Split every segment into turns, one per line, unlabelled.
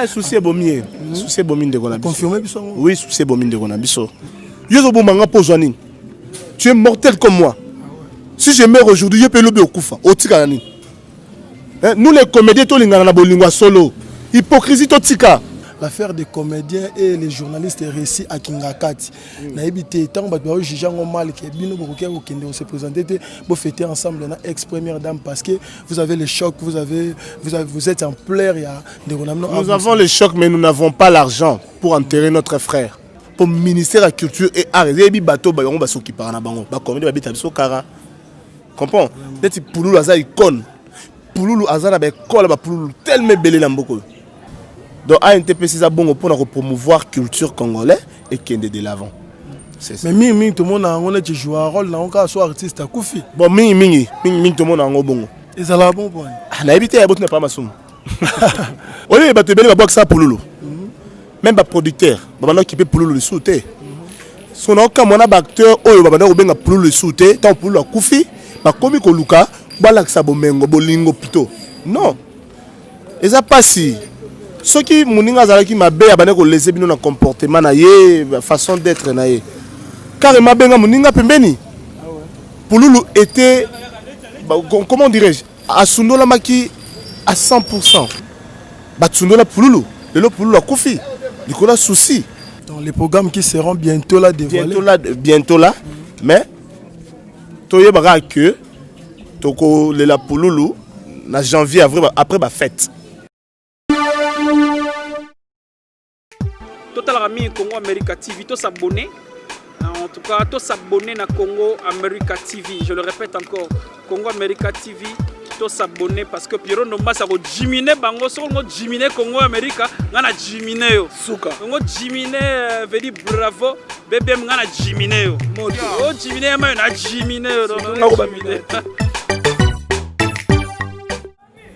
Souci est bomi. Souci est bomi de Gonabiso.
Confirmé,
oui, souci est bomi de Gonabiso. Yozo Bomanga Pozwani. Tu es mortel comme moi. Si je meurs aujourd'hui, je peux le Koufa. Nous les comédiens, tous les gens solo. Hypocrisie totika.
L'affaire des comédiens et les journalistes est réussi à Kingakati. Na évité tant que juger mal que bino bokokia okende se présenter pour fêter ensemble na ex première dame parce que vous avez le choc, vous êtes en pleurs
Nous avons le choc mais nous n'avons pas l'argent pour enterrer notre frère. Pour le ministère de la culture et art, il y a bateau ba yongo basoki par na bango. Ba comédie ba bita biso kara. Comprends? Peut-être Pouloulou aza icône. Pouloulou aza na ba école ba Pouloulou tellement belé na mboko. Donc ANTP c'est ça bon pour promouvoir culture congolais et qui est de l'avant.
Mais ming tout le monde a un joué un rôle dans un soit artiste à Koufi.
Bon ming tout le monde a un bon.
Et ça l'a bon point.
Na évité ya botna pas masum. On est ba te belé ba box ça Pouloulou. Même ba producteur, ba bana qui peut Pouloulou le souter. Son aucun mon acteur oyo ba bana ko benga Pouloulou le souter, tant Pouloulou a Koufi, ba komi ko luka, ba laksa bomengo bolingo plutôt. Non. Et ça passe si ceux qui moninga zalaki mabe abane ko laisser bino na comportement na ye façon d'être na ye car mabenga moninga pembeni Pouloulou était comment dirais-je asundola maki à 100% batsundola Pouloulou le Pouloulou a Koufi likola souci
dans les programmes qui seront bientôt là dévoilés
bientôt là mais toye baka que toko le la Pouloulou na janvier avril après ba fête.
Total Rami Congo America TV, tous s'abonner. En tout cas, tous s'abonner à Congo America TV. Je le répète encore, Congo America TV, tous s'abonner parce que Pierrot Nomba ça va diminuer bango, so on diminuer Congo America, on a diminué souka. On diminué veut dire bravo, bébé on a diminué. On diminué mais on a diminué.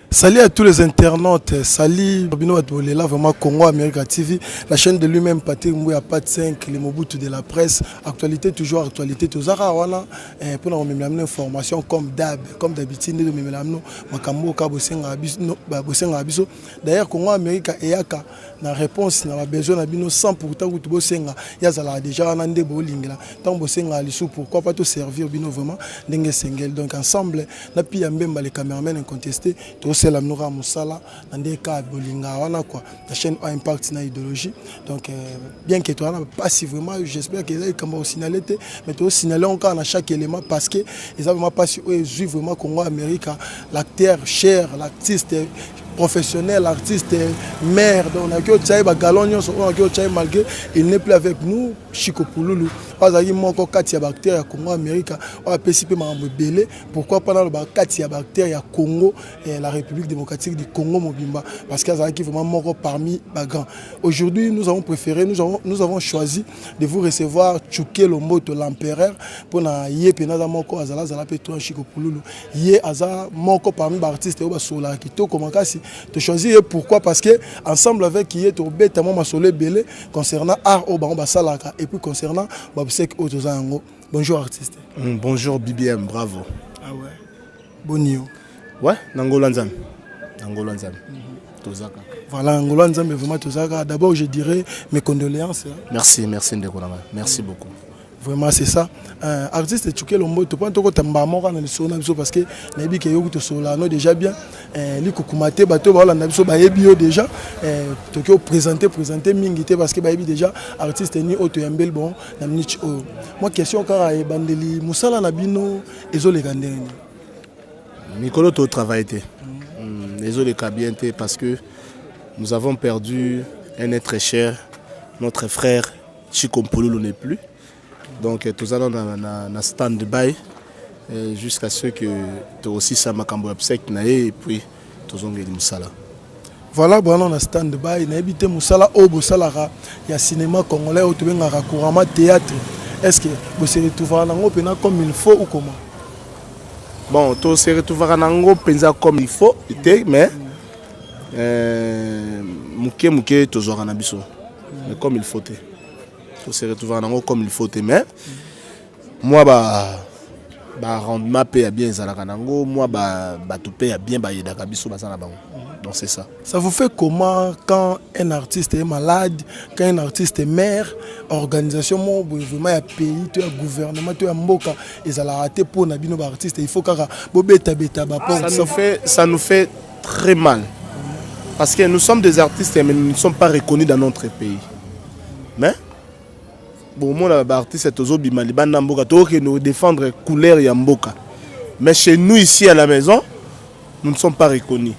Salut à tous les internautes, salut Bino Atolela, vraiment Congo America TV, la chaîne de lui-même Patrick Mbouya Pat 5, les Mobutu de la presse, actualité toujours actualité tous wana pour nous même une information comme d'habitude nous même l'amener makambo ka bosenga abiso d'ailleurs Congo America eyaka na réponse na besoin na bino 100 pourtant que bosenga yazala déjà na ndebo lingela tant bosenga lisu pourquoi pas te servir bino vraiment ndenge sengel donc ensemble na pia mbemba les caméramans incontestés c'est la Noura Moussala, dans des cas Bolinga, la chaîne a impact dans l'idéologie. Donc, bien que toi, pas si vraiment, j'espère qu'ils aient signalé, mais tu as signalé encore à chaque élément parce qu'ils n'ont pas su vraiment Congo Amérique, l'acteur cher, l'artiste professionnel, l'artiste maire, donc on a que Tchaïba Galognon, on a que Tchaïba malgré il n'est plus avec nous, Chico Pouloulou. Parce qu'il y a encore 4 bactéries à Congo Amérique, on a participé à Belé. Pourquoi pendant le 4 bactéries à Congo et la République démocratique du Congo Mobimba? Parce qu'il y a vraiment mort parmi les grands. Aujourd'hui, nous avons préféré, nous avons choisi de vous recevoir Tchouké Lomboto, l'empereur, pour na yé penada moko azala zala petro Chico Pouloulou. Yé aza moko parmi les artistes et sola kito comment kasi te choisir pourquoi parce que ensemble avec yé to bêtement masolé belé concernant art au bango basalaka et puis concernant bonjour artiste.
Bonjour BBM, bravo.
Ah ouais. Bonio.
Ouais, Nangola Nzambe. Nangola Nzambe. Tozaka.
Voilà, Nangola Nzambe vraiment Tozaka. D'abord je dirais mes condoléances.
Merci Ndekolanga. Merci beaucoup.
Vraiment c'est ça. Artiste Tchouké Lomboto pas toko tamba moko na lisona biso parce que nabi ke yoku to sola no déjà bien li kokumate bato ba landa biso ba yebi yo déjà toko présenter mingité parce que ba yebi déjà artiste ni auto yambel bon na minute o moi question kara e bandeli musala na bino ezole kandeni
Mikolo to travailler ezole ka bien parce que nous avons perdu un être cher, notre frère Chico Pouloulou n'est plus. Donc tous allons dans stand-by jusqu'à ce que tu aussi ça makambo obsèque et puis tous on gagne musala.
Voilà bon on a stand-by na habité musala au bosalara il y a cinéma congolais au tubengaka couramment théâtre. Est-ce que vous se retrouvera nango pena comme il faut ou comment?
Bon, tu se retrouvera nango penza comme il faut mais muke toujours en abisso. Mais comme il faut on se retrouver en comme il faut mais moi rendement paye bien zalaka nango moi tout paye bien ba yedaka biso basana bango Donc c'est ça.
Ça vous fait comment quand un artiste est malade, quand un artiste est maire, organisation, vraiment, il y a pays, il y a gouvernement, il y a mboka, et ça l'a raté pour nos artistes. Il faut que
ça nous fait très mal. Parce que nous sommes des artistes, mais nous ne sommes pas reconnus dans notre pays. Mais, bon, moi, l'artiste, c'est aux autres, nous défendre couleur et mboka. Mais chez nous, ici à la maison, nous ne sommes pas reconnus.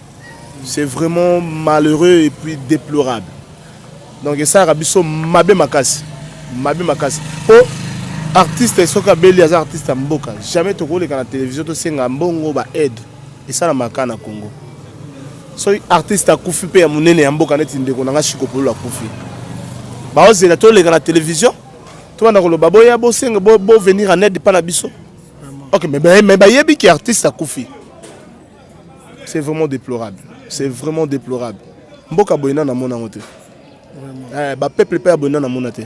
C'est vraiment malheureux et puis déplorable. Donc ça, Rabiso, Mabé Makasi. Pour artiste, les artistes mboka. Jamais tu vois la télévision, tu sais mbongo ba aide. Et ça, la makana Congo. So artiste a koufi pe ya munene ya mboka neti ndeko nanga shikopolo la koufi. Ba ozela to le la télévision. To na ko lo babo ya bo senga bo venir en aide pa na biso. OK, mais ba yebi ki artiste a koufi. C'est vraiment déplorable. C'est vraiment déplorable. Mboka boyina na mona ngote. Ba peuple pe abona na mona te.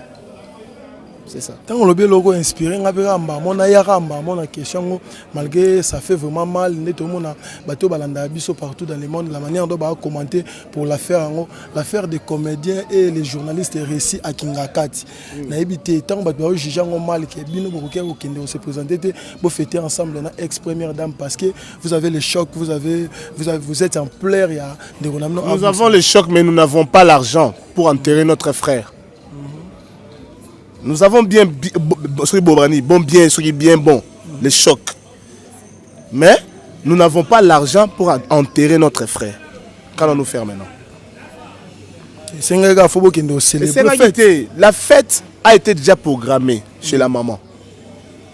C'est ça.
Quand on le logo inspiré, on a question malgré ça fait vraiment mal. On a bateau balanda biso partout dans le monde. La manière dont on va commenter pour l'affaire des comédiens et les journalistes récits à Kingakati. On a évité tant que on juge mal que bino bokoke okende se présenter pour fêter ensemble na ex-première dame parce que vous avez le choc, vous êtes en pleurs.
Nous avons le choc, mais nous n'avons pas l'argent pour enterrer notre frère. Nous avons bien bon, les chocs. Mais nous n'avons pas l'argent pour enterrer notre frère. Qu'allons nous faire maintenant? La fête a été déjà programmée chez la maman.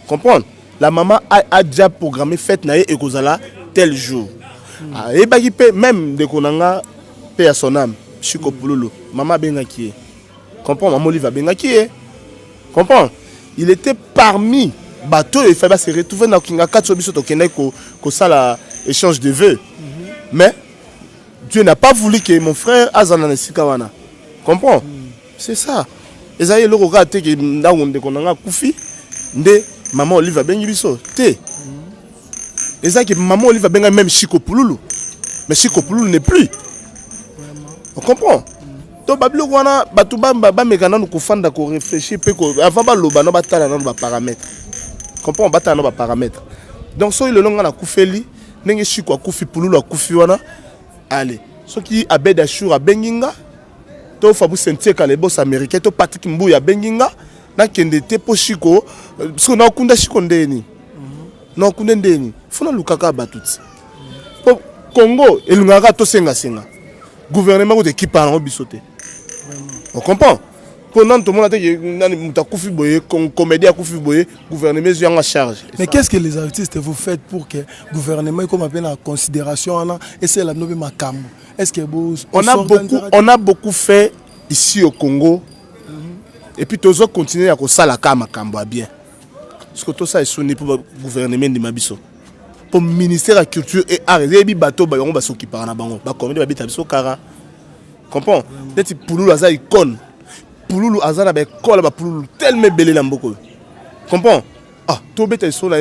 Comprendre? La maman a déjà programmé fête naïe et kozala tel jour. Et même de konanga paix à son âme, Chiko Pululu, maman Bengaki. Comprends? Maman Oliva Bengaki. Comprends? Il était parmi bateau et il fallait se retrouver dans Kingakati ko ça échange de vœux. Mais Dieu n'a pas voulu que mon frère Azana Sikawana. Comprends? C'est ça. Ezaïe le regardé que ndawonde konanga kufi nde maman Oliva Bengibiso te. Ezaïe que maman Oliva Benga même Chiko Pululu. Mais Chiko Pululu n'est plus. On comprend? Donc babilo wana batu ba mekana nous kofanda ko réfléchir pe ko avant ba loba no batala na ba paramètres. Comprends batala na ba paramètres. Donc so le longa na kufeli ndenge Chiko akufi Pululu akufi wana allez soki Abed Achour a benginga to Fabu Sentieka les boss américains to Patrick Mbuya benginga na kende te po Chiko so na kunda Chiko ndeni. Na kunda ndeni funa lukaka batuti. Po Congo elungaka to senga gouvernement de qui parle en bisoté. On comprend. Pendant tout le monde a dit que comédien gouvernement est en charge.
Mais qu'est-ce que les artistes vous faites pour que le gouvernement comme appelle en considération et c'est la nouvelle Macam? Est-ce que
on a beaucoup fait ici au Congo et puis tous autres continuer à faire la Macambo bien. Parce que tout ça est sonné pour le gouvernement de Mabiso. Pour le ministère de la Culture et Arts, il y a des bateaux qui sont occupés par la banque. Comprends? Peut-être que Pululu a une icône. Pululu a une icône tellement belle. Comprends? Ah, tout le monde est là.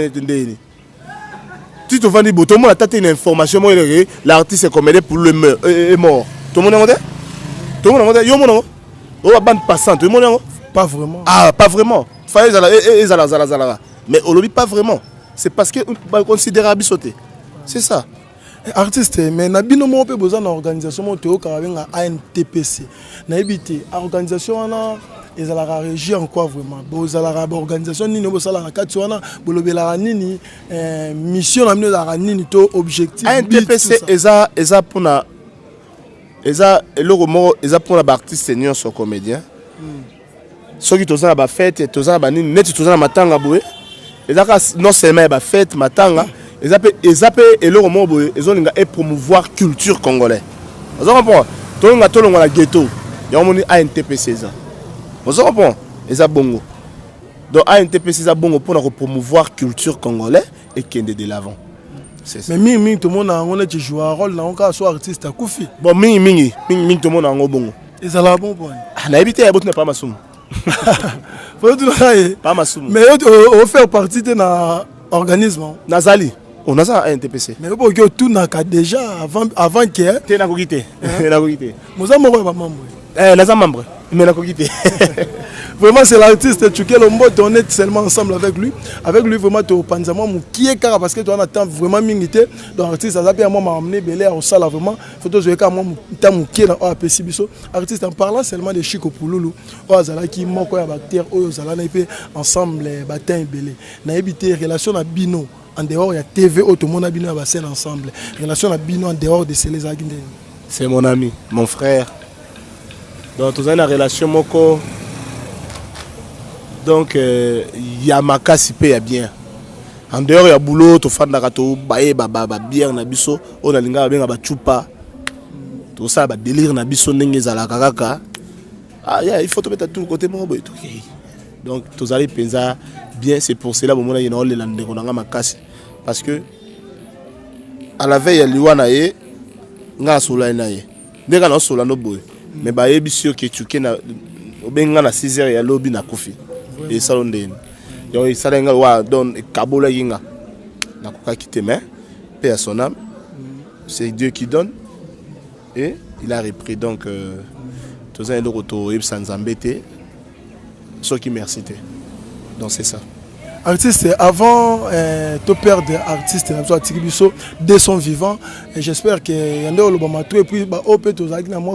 Si tu vas dire, tout le monde a une information, l'artiste est comme Pululu est mort. Tout le monde est là? Tout le monde est là? Tout le monde est là? Bande passante, tout le monde est là?
Pas vraiment.
Ah, pas vraiment. Mais on ne pas vraiment. C'est parce qu'on considère Abissoté. C'est ça.
Artiste, mais Nabino Mopé besoin d'une organisation qui est ANTPC. Naibité, organisation ils ont la région en quoi vraiment. Ils ont la organisation ni nous la Katsuana, bolobela nini mission amener la nini to objectif.
ANTPC eza pour na eza eza pour la artiste senior sur comédien. Ceux qui toza ba fête, toza ba nini net toza matanga boé. Non seulement ba fête matanga. Ils appellent et le roman ils ont promouvoir culture congolaise. Vous comprenez? Tout le monde a ghetto. Il y a un ANTPC ça. Vous comprenez? Ils ont bongo. Donc ANTPC ça bongo pour promouvoir culture congolaise et qui est de l'avant.
Mais ming tout le monde a joué un rôle dans un soit artiste à Koufi.
Bon ming tout le monde a un bongo.
Ils ont la bon point.
Na habité à Botne pas masum.
Faut tout ça.
Pas masum.
Mais on fait partie de organisme.
Nazali. On a ça à NTPC.
Mais bon, tout n'a qu'à déjà avant que.
Tu es dans le
Nous avons un membre.
membre. Mais la coquille.
Vraiment, c'est l'artiste Tchouké Lombo. On est seulement ensemble avec lui. Avec lui, vraiment, tu es qui est car parce que tu en attends vraiment minité. Donc, l'artiste, ça a m'a amené Belé au salle vraiment. Faut que je veux moi, qui est dans APC Bisso. Artiste, en parlant seulement de Chico Pouloulou. Ozala qui moko ya bactère. Ozala n'a pas ensemble bataille Belé. N'a évité relation à Bino. En dehors, il y a TV, tout le monde a Bino à scène ensemble. Relation à Bino en dehors de ces les aguindés.
C'est mon ami, mon frère. Donc, tu as une relation moko. Donc, il y a ma casse, il y a bien. En dehors, il y a boulot, tu fais de bien, nabiso, on a linga bien ba chupa. Tout ça, ba délire nabiso nenge zala kakaka. Ah, il faut te mettre à tout côté mon boy. Donc, tu as pensa bien, c'est pour cela que il y a les landés qu'on a ma casse. Parce que, à la veille, il y a l'Iwanaye, nga sola naye. Dès qu'on a sola no boy. Mais bah, il y a sûr que tu es na 6h, il y a lobby na kofi. Et ça, on est. Donc, il s'est donné Kabola Yinga. Il n'a pas quitté, mais paix à son âme. C'est Dieu qui donne. Et il a repris. Donc, tous les retours, sans embêter. Ceux qui merci. Donc, c'est ça.
Artiste, avant de perdre artiste de son vivant, j'espère que y a un et puis au peut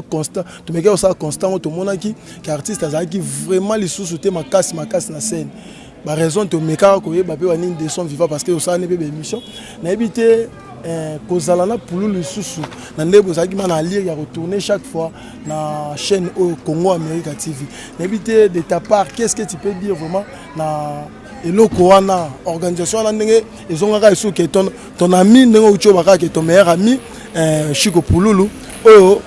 constant, tu me ça constant tout le monde qui artiste qui vraiment les sous-souter ma casse na scène. Par raison de me car de son vivant parce que ça n'est pas émission. Na éviter kozalana pour le sous na ndebo zaki mana lire ya retourner chaque fois na chaîne au Congo America TV. Na éviter de ta part qu'est-ce que tu peux dire vraiment na et le Koana, organisation, ils ont un ton ami, ton meilleur ami, Chico Pouloulou.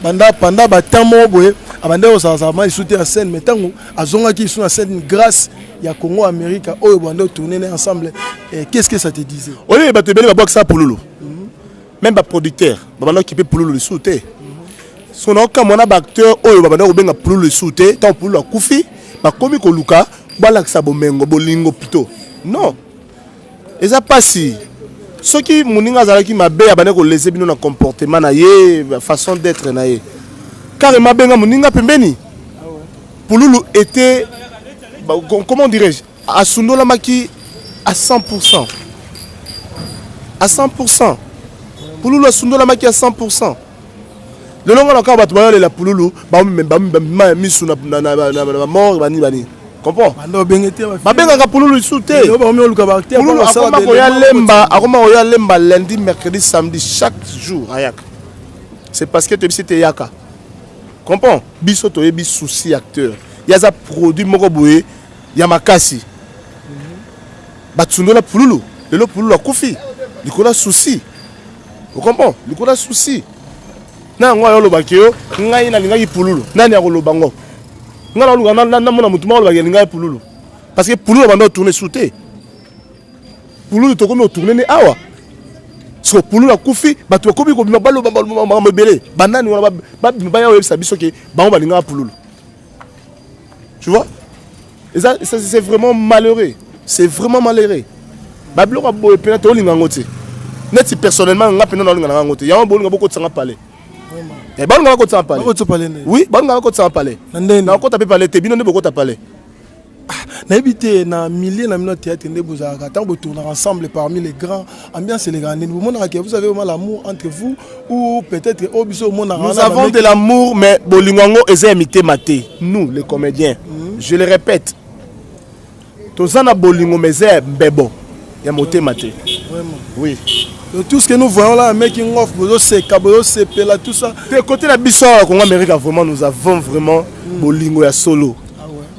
Pendant bâtiment, ils soutiennent la scène, mais tant qu'ils sont en scène grâce à Congo Amérique, ils tourner ensemble. Qu'est-ce que ça te disait?
Oui, tu as bien ça Pouloulou. Même les producteurs, qui peuvent Pouloulou le souter. Si on a un acteur, ils ont Pouloulou le souter, tant Pouloulou a Koufi, comme Koluka. Balaksa bomengo bolingo plutôt non et ça passe ceux qui moninga zalaki mabe abane ko laisser bino na comportement na ye façon d'être na ye carrément benga moninga pembeni Pouloulou était comment dirais-je à Sundola maki à 100% à 100% Pouloulou à Sundola maki à 100% le longa na ka batu ba la Pouloulou ba misu na mort bani comprends? Babengaka Pouloulou souté. Pouloulou akoma lemba lundi, mercredi, samedi chaque jour à Yaka. C'est parce que tu es Yaka. Comprends? Biso to yebi souci acteur. Il y a des produits moko boye, il y a makasi. Batsundo la Pouloulou, le Pouloulou a Koufi. Nicolas souci. Vous comprenez? Nicolas souci. Na ngwa yo lo bakio, ngai na linga Pouloulou. Nani akolo bango? Parce que Pouloulou va tourner sous thé. Pouloulou va tourner awa. Parce que Pouloulou a Koufi, tu as Koufi comme un belé. Banane, tu vois? Et ça c'est vraiment malheureux. C'est vraiment malheureux. Bablo a beau et pénètre au lingangote. Net personnellement, on a pénètre au lingangote. Il y a un bon beaucoup de sang à parler. Et bon, on va parler. Oui, bon, on va parler. On va parler. T'es bien, on va parler.
N'habitez na milliers de théâtre ne vous a quand vous tournez ensemble parmi les grands ambiance et les grands. Vous avez vraiment l'amour entre vous ou peut-être au biso monde.
Nous avons de l'amour, mais bolingango est imité maté. Nous, les comédiens, je le répète. Tous en a bolingo mais c'est bebo. Il y a moté maté.
Vraiment.
Oui.
Tout ce que nous voyons là, making of, CP là, tout ça.
De côté de la Bissau, Congo Amérique, vraiment, nous avons vraiment bolingo et solo.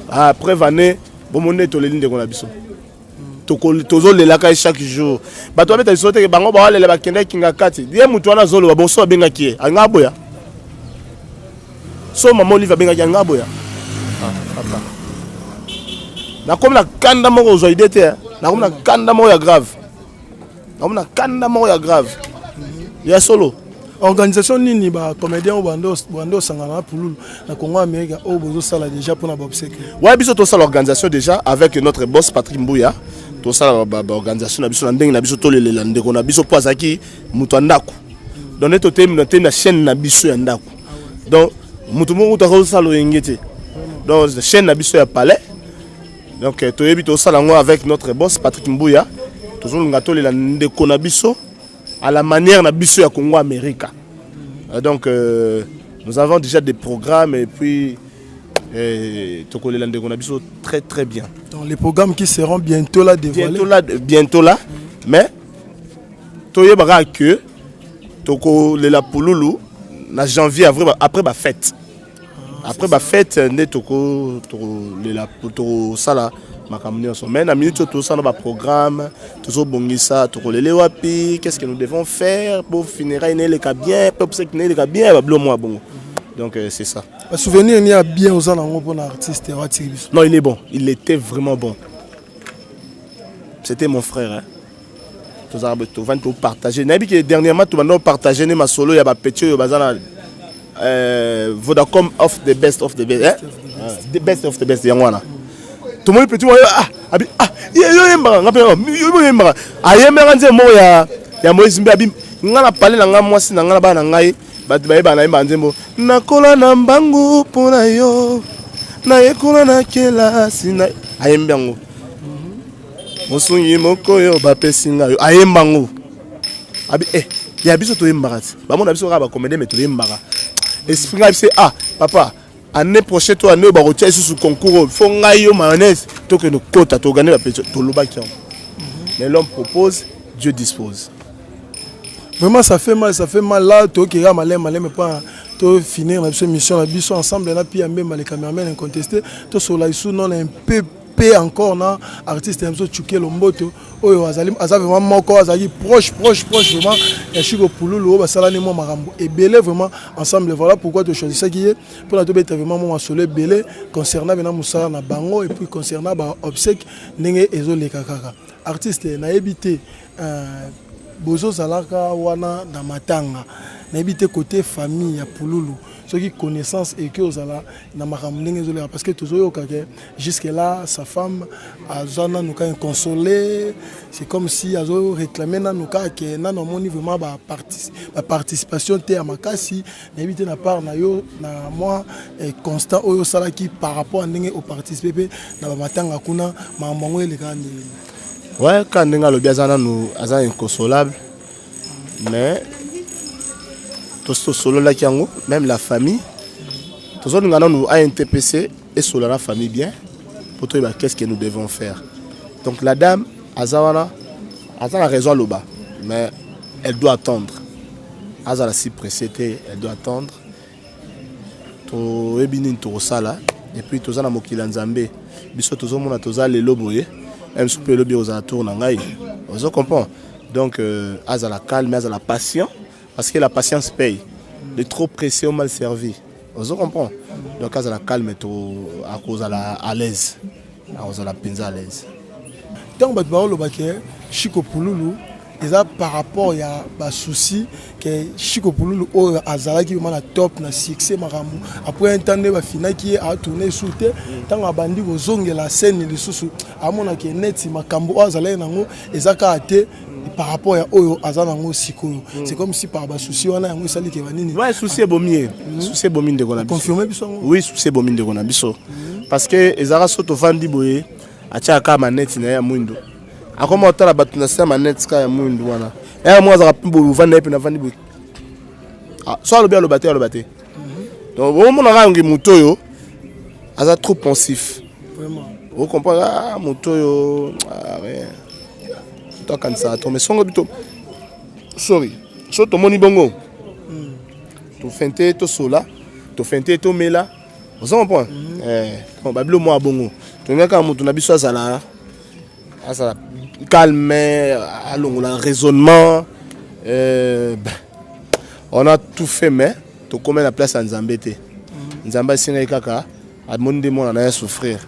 Après, Vané, bon, on est tous les lignes de Congo Bissau. Tous les lacs chaque jour. Bah, toi, tu as sauté que Bango Bawa, les Bakende, Kingakati. Dis-moi, Moutouana Zolo, bon, so, Bengaki, Angaboya. So, maman, Oliva Bengaki, Angaboya. Papa. Na comme la kanda moko aujourd'hui d'été, na comme la kanda moko grave. On a kanda moya grave. Il y a solo.
Organisation nini ba comédien bando sangana Pouloulou na Congo Amérique au bozo sala déjà pour na bobsek.
Ouais, biso to ça l'organisation déjà avec notre boss Patrick Mbouya. tout ça organisation na biso na ndenge na biso to le ndeko na biso po azaki mutu andako donc to tem na chaîne na biso ya ndako donc mutu mo to ko sala ngete donc la chaîne na biso ya palais donc to yebi to sala ngo avec notre boss Patrick Mbouya toujours ngato le ndeko na biso à la manière na biso ya Congo America donc nous avons déjà des programmes et puis très très bien.
Donc les programmes qui seront bientôt là dévoilés.
Bientôt là, mais toye bara que toko le la pouloulou na janvier avril après ma fête. Après ma fête né toko le la toko sala makamni en semaine na minute tout ça dans programme toujours bongisa toko le wapi qu'est-ce que nous devons faire pour finir les cas bien pour que les cas bien blo moi bon. Donc c'est ça.
Le souvenir il y a bien aux gens pour l'artiste.
Non, il est bon. Il était vraiment bon. C'était mon frère. Hein. Tous les gens ont partagé. Dernièrement, tout le monde a partagé ma solo. Il y a un petit Vodacom of the best of the best. Hein? The best of the best. Tout le monde petit. Il y a batu baye bana imba nzembo nakola na mbangu pona yo na yekola na kelasi na ayembango mosungi moko yo bapesinga yo ayembango abi ya biso to yembakati ba mona biso ka ba comédie mais to yembaka esprit c'est papa année prochaine to année ba rotia sous concours fo ngai yo mayonnaise to que nous kota to gagner ba petit to lobaki mais l'homme propose Dieu dispose.
Vraiment ça fait mal là toi qui malin mais pas to finir la mission la biso ensemble là puis même les caméramans incontestés to sur là sous non un peu encore na artiste Emzo Tchouké Lomboto oyo azali vraiment moko azali proche vraiment et Chico Pouloulou ba sala ni mo marambo et belé vraiment ensemble voilà pourquoi tu choisis ça qui est pour la to bête vraiment mo solo belé concernant bena musala na bango et puis concernant ba obsèque ndenge ezo le kaka artiste na habité bozo zalaka wana na matanga na habité côté famille ya Pouloulou ceux qui connaissance et que ozala na makambo ndenge ezoleka parce que tozoyo kake jusque là sa femme azana nuka inconsolée c'est comme si azo réclamer na nuka ke na moni vraiment ba participation te à makasi na habité na part na yo na moi constant oyo sala qui par rapport à ndenge au participer na ba matanga kuna mamango eleka ndenge.
Ouais, quand on a le biazana nous azan inconsolable, mais tout ce solo là qui en même la famille, tout ça nous avons un TPC et solo la famille bien pour trouver qu'est-ce que nous devons faire. Donc la dame Azawana a raison à l'oba, mais elle doit attendre. Azala si pressée, elle doit attendre. To ebini to sala et puis tout ça na mokila nzambe, biso tout ça mona to za lelo boye. Même si le bureau aux alentours n'angaï, on comprend. Donc, à la calme, à la patience, parce que la patience paye. De trop pressé ou mal servi, on comprend. Donc, à la calme, à cause à l'aise, à cause la pinza à l'aise.
Tant que le baquet, Chico Pouloulou, et ça par rapport il y a des soucis que Chico Pouloulou azala qui vraiment top na succès maramu après un temps de final qui a tourné sous terre tant que bandi ozonge la scène les sous amona que net makambo azala nango ezaka até par rapport à oyo azana ngo sikoyo c'est comme si par ba souci wana yango sali ke banini
ouais souci bomier souci bomine de kona
confirmer biso
oui souci bomine de kona biso parce que ezara soto vandi boye acha ka maneti na ya mwindo akoma otala batu na sema net ka ya mundu wana moi za rapimbo vanda epi na vandi bu so alobi alobate donc au moment nga ngi mutoyo aza trop pensif
vraiment
vous comprenez mutoyo rien to kansa to mais songo bito sorry so to moni bongo to fente to sola to fente to mela vous comprenez bon babilo mo bongo to ngaka mutu na biso azala calme, allons, le raisonnement. On a tout fait, mais tu connais la place en Zambété. Nzamba Singay Kaka, à mon démon, on a souffrir.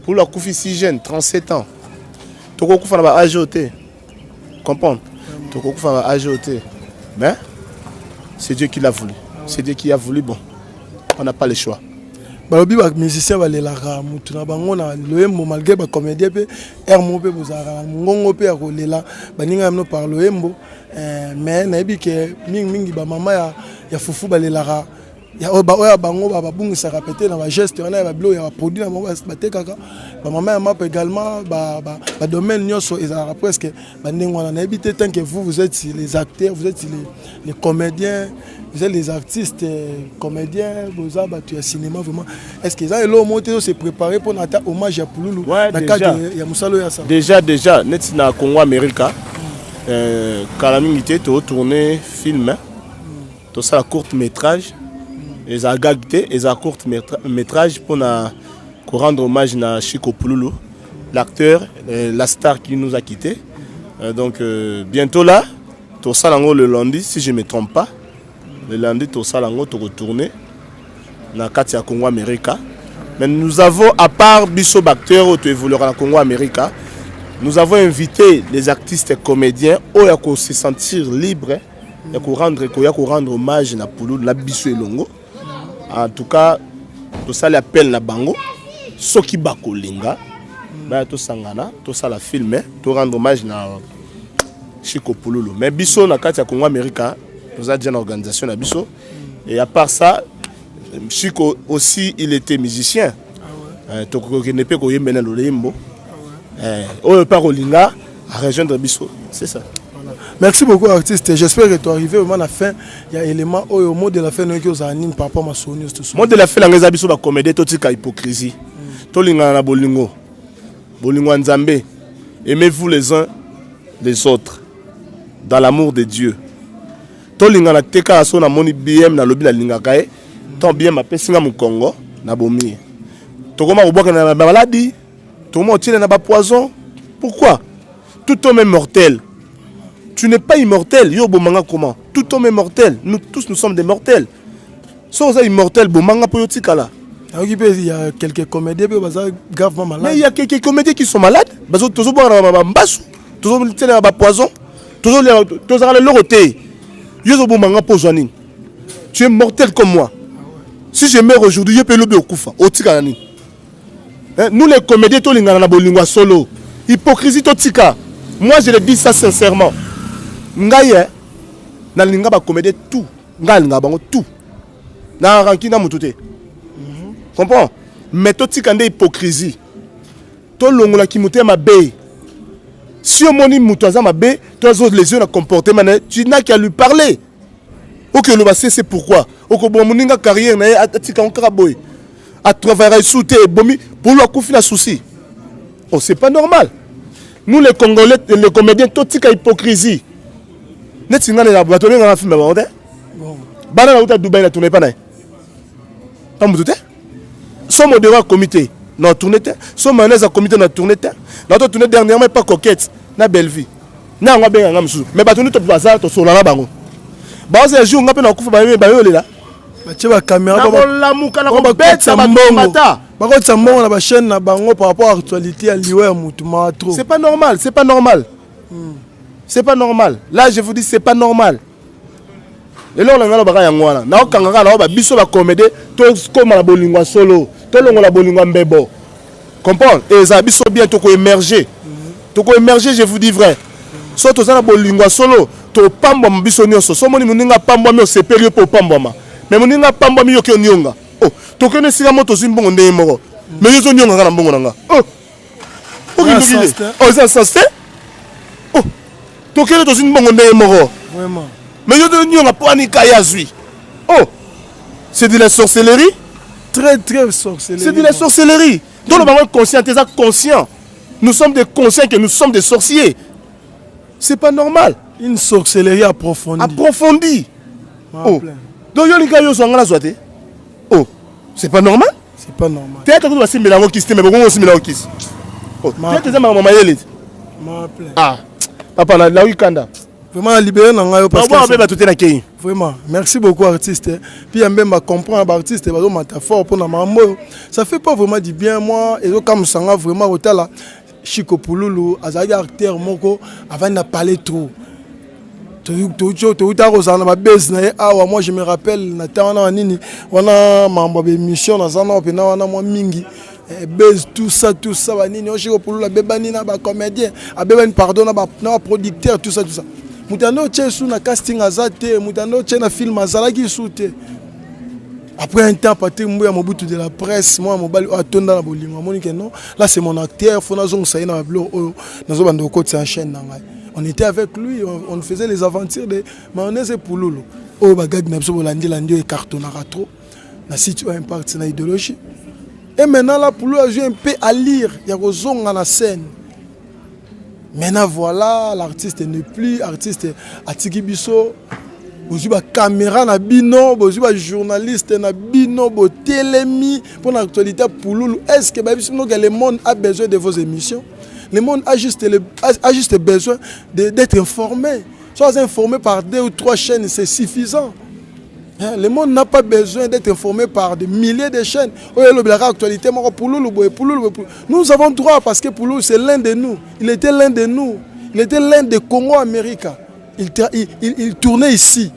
Pour la Koufi si jeune, 37 ans, tu connais qu'on va ajouter. Comprendre? Tu connais qu'on va ajouter. Mais c'est Dieu qui l'a voulu. C'est Dieu qui a voulu, bon. On n'a pas le choix.
balobi ba musicien balelaka mutu na bango na loyembo malgré ba comédien pe air mo pe bozara ngongo pe akolela baninga mno par loyembo mais nayebi ke mingi ba mama ya fufu balelaka ya oya bango ba bungisa répéter na ba geste na ba blo ya produit na bango ba tekaka ba mama ya map également ba domaine nyoso ezara presque ba ndengwana nayebi te tant que vous êtes les acteurs, vous êtes les comédiens, vous êtes les artistes, comédiens, vous avez battu au cinéma vraiment. Est-ce que ça est là monté se préparer pour notre hommage à Pouloulou?
Ouais, déjà, net na Congo America. Calamité, tu tourné film, tout ça court métrage, les agagité, les court métrage pour rendre hommage à Chico Pouloulou, l'acteur, la star qui nous a quittés. Donc bientôt là, tout ça le lundi, si je ne me trompe pas. Le lundi, tout ça, tu retourné dans le Katia Congo America. Mais nous avons, à part Bisso Bacteur, où tu évolueras dans Congo America, nous avons invité les artistes et comédiens où se sentir libres, pour rendre hommage à Pouloulou, à Bisso et Longo. En tout cas, tout ça l'appel na bango, Soki Bakolinga, tout ça ngana, tout ça la filmer, tout rendre hommage à Chico Pouloulou. Mais Bisso dans Katia Congo America. Nous avons déjà une organisation à Bisso. Et à part ça, Chico aussi, il était musicien. Donc, il n'est pas qu'on y ait mené le limbo. On part au Linga à rejoindre Bisso. C'est ça.
Merci beaucoup, artiste. J'espère que tu es arrivé vraiment à la fin. Il y a un élément au mot de la fin qui vous anime par rapport à ma sonneuse. Le
mot de la fin, la Bisso va comédie toute la hypocrisie. Tout le monde bolingo. Bolingo Nzambe. Aimez-vous les uns les autres dans l'amour de Dieu. Tolinga na teka so na moni BM na lobi la linga kae ton BM apesinga mu Congo na bomi tokoma koboka na maladie tokoma otile na ba poison. Pourquoi? Tout homme est mortel. Tu n'es pas immortel. Yo bomanga comment? Tout homme est mortel. Nous tous nous sommes des mortels. So ça immortel bomanga po yotikala.
Il y a quelques comédiens qui sont gravement malades.
Mais il y a quelques comédiens qui sont malades. Bazo tozo boka na mbasu, tozo tile na ba poison, tozo le loroté. Tu es mortel comme moi. Si je meurs aujourd'hui, je peux le au Koufa. Nous les comédiens, tous les solo. Hypocrisie totika. Moi je le dis ça sincèrement. Ngaye, na linga ba comédien tout. Ngalinga bango tout. Na rankina mutute. Comprends? Mais totika ndé hypocrisie. To longola ki muté ma bé. Si on moni Moutaza Mabé, toi les yeux comporté, tu n'as qu'à lui parler. Ok, le passé c'est pourquoi. Ok, bon, mon carrière, à travailler sous tes bomi pour le coup la souci. Oh, c'est pas normal. Nous les Congolais, les comédiens, tout est hypocrisie. Net si on a la boîte, on a un film, bon. Banana ou Dubaï, la tournée pas naï. Pas me douter. Somme au comité. Non, tournée, son mayonnaise à comité dans tournée, dans tournée dernièrement pas coquette, na belle vie. Na on va bien en amsou. Mais tournée top bazar, to sur la bango. Bah c'est un jour on a pas na kufa ba yo là.
Ba tu vas caméra
ba la muka na ko bête ça ba mata.
Ba ko tsambongo na ba chaîne na bango par rapport à l'actualité à liwe mutuma trop.
C'est pas normal, c'est pas normal. C'est pas normal. Là je vous dis c'est pas normal. Et là on a ba ya ngwana. Na okanga na ba biso ba comédie to comme la bolingwa solo. Tout le monde a besoin de comprendre. Et ça a bien tout émerger. Tout émerger, je vous dis vrai. Surtout ça, la solo. Tout pamba mbisonio so. Somo ni muninga pamba mi osepeli po pamba ma. Mais muninga pamba mi yoki onyonga. Oh, to kene sika moto zimbongo ndé moko. Mais yozo nyonga kana mbongo nanga. Oh. Oh, ça c'est. Oh. To kene to zimbongo ndé moko.
Vraiment.
Mais yozo nyonga po anika yazui. Oh. C'est de la sorcellerie.
Très sorcellerie.
C'est de la sorcellerie. Donc le moment conscient, t'es conscient. Nous sommes des conscients que nous sommes des sorciers. C'est pas normal.
Une sorcellerie approfondie.
Approfondie. Oh. Donc oh. C'est pas normal.
C'est pas normal.
T'es tout aussi mélange qui se met beaucoup aussi mélange qui. Oh. T'es maman mayele. Ah. Papa na wikanda.
Vraiment libéré dans ngayo parce
que
vraiment merci beaucoup artiste puis même à comprendre artiste bazo métaphore pour na mambo ça fait pas vraiment du bien moi et comme ça vraiment hôtel Chico Pouloulou azali acteur moko avant de parler trop Moi je me rappelle, on a membre de mission dans moi mingi. Buzz tout ça banini oshi pour la bebani na ba comédien, abebani pardon na producteur tout ça. Mutano tche sous na casting azate, mutano tche na film azalaki soute. Après un temps, Patrick Mbouya Mobutu de la presse, moi, je suis dans la bolingo. Non, là, c'est mon acteur. On était avec lui, on faisait les aventures de mayonnaise et pouloulou. Oh, bagag n'abso landi landi et cartonara trop. La situation impact na idéologie. Et maintenant, là, pouloulou a joué un peu à lire. Il y a rozong dans la scène. Maintenant, voilà, l'artiste n'est plus artiste à Tikibiso. Vous avez une caméra na bino, vous avez un journaliste na bino, vous télémi pour l'actualité pour Loulou. Est-ce que le monde a besoin de vos émissions? Le monde a juste besoin d'être informé. Sois informé par 2 ou 3 chaînes, c'est suffisant. Le monde n'a pas besoin d'être informé par des milliers de chaînes. Nous avons droit parce que Pouloulou c'est l'un de nous. Il était l'un de nous. Il était l'un des Congo-Américains. Il tournait ici.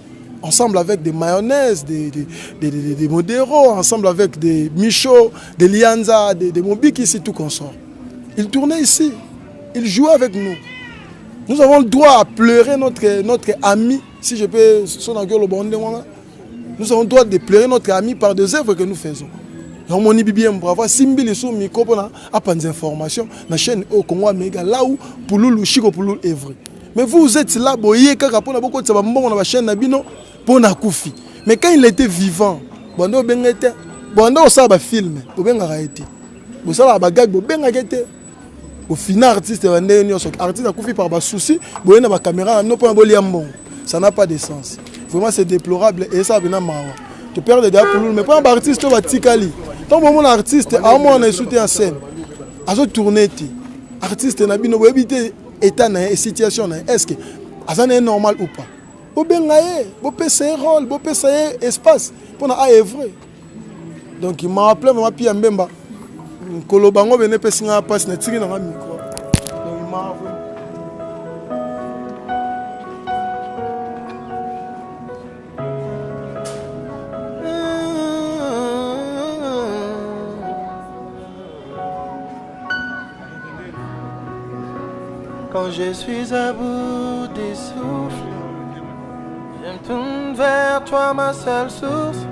Ensemble avec des mayonnaises, des modéros, ensemble avec des Michaud, des Lianza, des Mobik ici, tout consort. Il tournait ici, il jouait avec nous. Nous avons le droit à pleurer notre ami, si je peux, nous avons le droit de pleurer notre ami par des œuvres que nous faisons. On dit bien, bravo, Simbi sous micro pour apprendre des informations, la chaîne au Congo Américain, là où Pouloulou, Chico Pouloulou est vrai. Mais vous êtes là, vous voyez, quand on a beaucoup de choses, on a la chaîne Nabino. Mais quand il était vivant, on a un film, on a un gag, au final, artiste a couffé par des soucis, on a une caméra, ça n'a pas de sens. Vraiment, c'est déplorable et ça vient marrer. Tu perds des gars pour nous, mais pas un artiste, tu vas t'icali. Tant que mon artiste, à moi, on a sauté en scène. À ce tourner, artiste, on a bien évité état et situation. Est-ce que ça est normal ou pas? Vous pouvez essayer rôle, vous pouvez essayer espace pour œuvrer. Donc il m'a appelé, m'a appelé Mbemba. Kolobango venait passer un passe na tiki na micro. Donc il m'a appelé.
Quand je suis à bout des souffles, je me tourne vers toi, ma seule source.